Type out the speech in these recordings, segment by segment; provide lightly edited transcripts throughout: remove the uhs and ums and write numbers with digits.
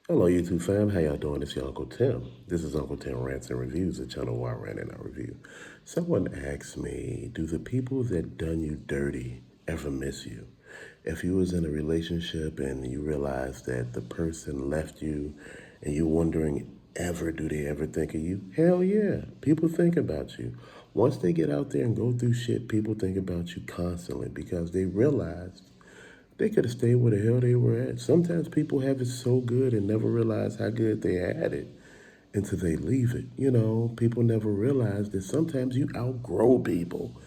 Hello, YouTube fam. How y'all doing? It's your Uncle Tim. This is Uncle Tim Rants and Reviews, the channel where I rant and I review. Someone asked me, do the people that done you dirty ever miss you? If you was in a relationship and you realized that the person left you and you're wondering, do they ever think of you? Hell yeah. People think about you. Once they get out there and go through shit, people think about you constantly because they realized they could have stayed where the hell they were at. Sometimes people have it so good and never realize how good they had it until they leave it. People never realize that sometimes you outgrow people.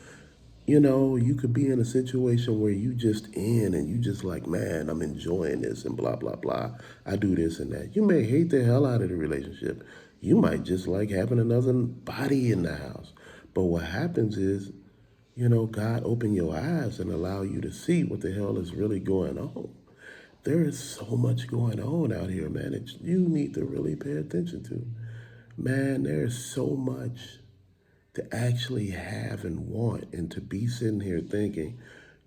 You could be in a situation where you just in and you just like, man, I'm enjoying this and blah, blah, blah. I do this and that. You may hate the hell out of the relationship. You might just like having another body in the house. But what happens is God open your eyes and allow you to see what the hell is really going on. There is so much going on out here, man, that you need to really pay attention to. Man, there is so much to actually have and want, and to be sitting here thinking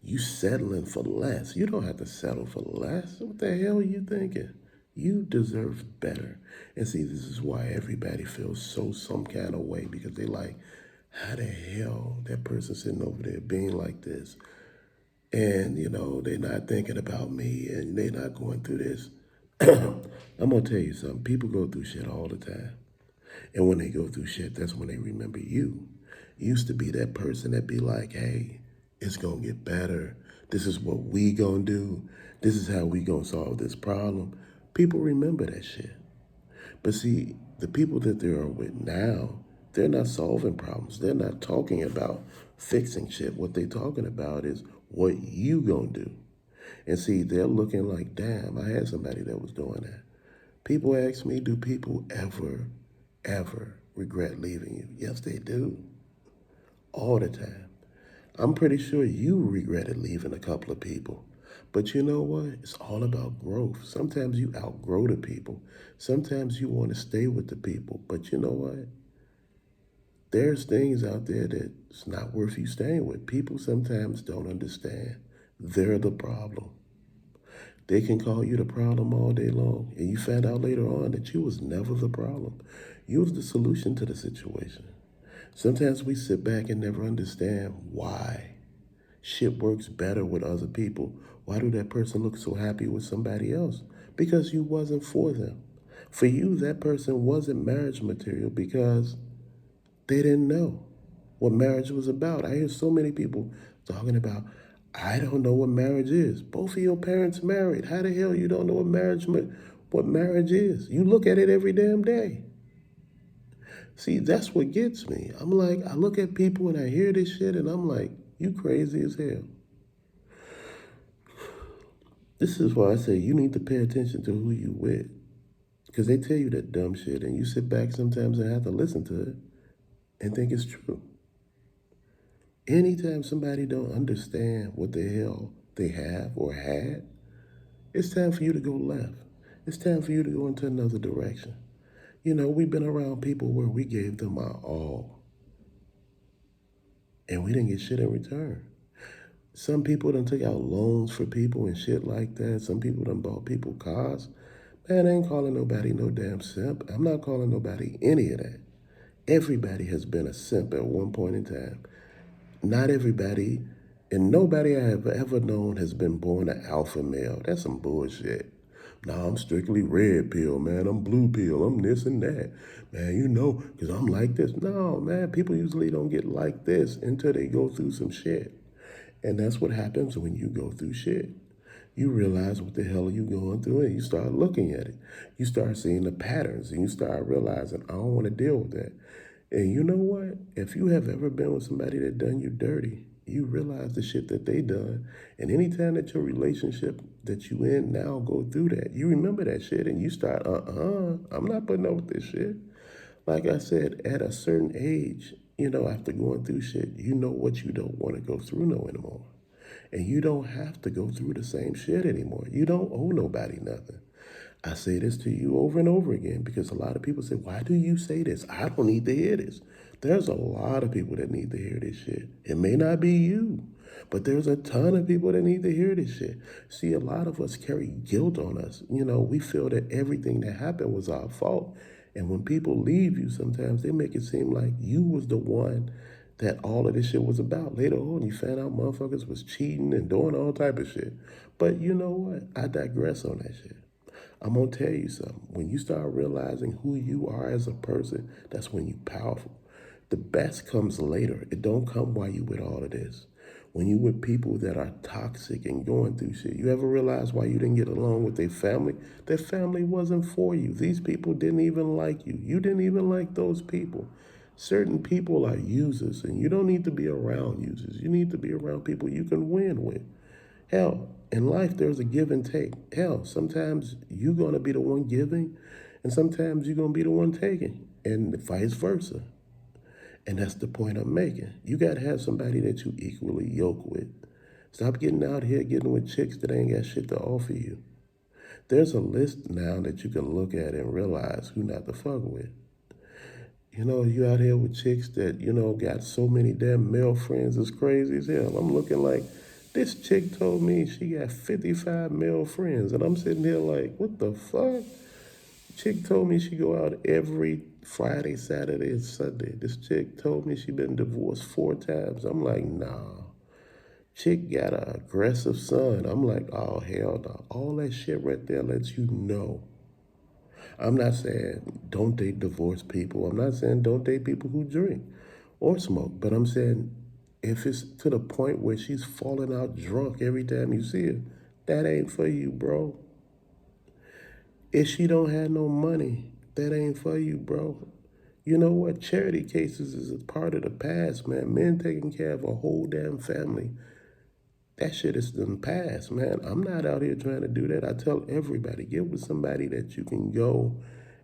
you settling for less. You don't have to settle for less. What the hell are you thinking? You deserve better. And see, this is why everybody feels so some kind of way, because they like, how the hell that person sitting over there being like this? And, they're not thinking about me and they're not going through this. I'm going to tell you something. People go through shit all the time. And when they go through shit, that's when they remember you. You used to be that person that be like, hey, it's going to get better. This is what we going to do. This is how we going to solve this problem. People remember that shit. But see, the people that they're with now, they're not solving problems. They're not talking about fixing shit. What they're talking about is what you gonna do. And see, they're looking like, damn, I had somebody that was doing that. People ask me, do people ever regret leaving you? Yes, they do. All the time. I'm pretty sure you regretted leaving a couple of people. But you know what? It's all about growth. Sometimes you outgrow the people. Sometimes you want to stay with the people. But you know what? There's things out there that's not worth you staying with. People sometimes don't understand. They're the problem. They can call you the problem all day long, and you find out later on that you was never the problem. You was the solution to the situation. Sometimes we sit back and never understand why shit works better with other people. Why do that person look so happy with somebody else? Because you wasn't for them. For you, that person wasn't marriage material because they didn't know what marriage was about. I hear so many people talking about, I don't know what marriage is. Both of your parents married. How the hell you don't know what marriage is? You look at it every damn day. See, that's what gets me. I'm like, I look at people and I hear this shit and I'm like, you crazy as hell. This is why I say you need to pay attention to who you with. Because they tell you that dumb shit and you sit back sometimes and have to listen to it and think it's true. Anytime somebody don't understand what the hell they have or had, it's time for you to go left. It's time for you to go into another direction. We've been around people where we gave them our all and we didn't get shit in return. Some people done took out loans for people and shit like that. Some people done bought people cars. Man, I ain't calling nobody no damn simp. I'm not calling nobody any of that. Everybody has been a simp at one point in time. Not everybody, and nobody I have ever known has been born an alpha male. That's some bullshit. Nah, I'm strictly red pill, man. I'm blue pill. I'm this and that. Man, because I'm like this. No, man, people usually don't get like this until they go through some shit. And that's what happens when you go through shit. You realize what the hell are you going through and you start looking at it. You start seeing the patterns and you start realizing, I don't want to deal with that. And you know what? If you have ever been with somebody that done you dirty, you realize the shit that they done. And anytime that your relationship that you in now go through that, you remember that shit and you start, I'm not putting up with this shit. Like I said, at a certain age, after going through shit, you know what you don't want to go through no anymore. And you don't have to go through the same shit anymore. You don't owe nobody nothing. I say this to you over and over again because a lot of people say, why do you say this? I don't need to hear this. There's a lot of people that need to hear this shit. It may not be you, But there's a ton of people that need to hear this shit. See, a lot of us carry guilt on us. We feel that everything that happened was our fault. And when people leave you, sometimes they make it seem like you was the one that all of this shit was about. Later on, you found out motherfuckers was cheating and doing all type of shit. But you know what? I digress on that shit. I'm gonna tell you something. When you start realizing who you are as a person, that's when you powerful. The best comes later. It don't come while you with all of this. When you with people that are toxic and going through shit, you ever realize why you didn't get along with their family? Their family wasn't for you. These people didn't even like you. You didn't even like those people. Certain people are users, and you don't need to be around users. You need to be around people you can win with. Hell, in life, there's a give and take. Hell, sometimes you're going to be the one giving, and sometimes you're going to be the one taking, and vice versa. And that's the point I'm making. You got to have somebody that you equally yoke with. Stop getting out here getting with chicks that ain't got shit to offer you. There's a list now that you can look at and realize who not to fuck with. You out here with chicks that, got so many damn male friends. It's crazy as hell. I'm looking like, this chick told me she got 55 male friends. And I'm sitting here like, what the fuck? Chick told me she go out every Friday, Saturday, and Sunday. This chick told me she been divorced 4 times. I'm like, nah. Chick got an aggressive son. I'm like, oh, hell no. All that shit right there lets you know. I'm not saying don't date divorced people. I'm not saying don't date people who drink or smoke. But I'm saying if it's to the point where she's falling out drunk every time you see her, that ain't for you, bro. If she don't have no money, that ain't for you, bro. You know what? Charity cases is a part of the past, man. Men taking care of a whole damn family. That shit is in the past, man. I'm not out here trying to do that. I tell everybody, get with somebody that you can go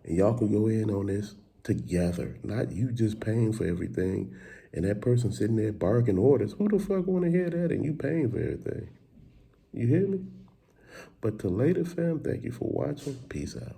and y'all can go in on this together. Not you just paying for everything and that person sitting there barking orders. Who the fuck want to hear that and you paying for everything? You hear me? But till later, fam, thank you for watching. Peace out.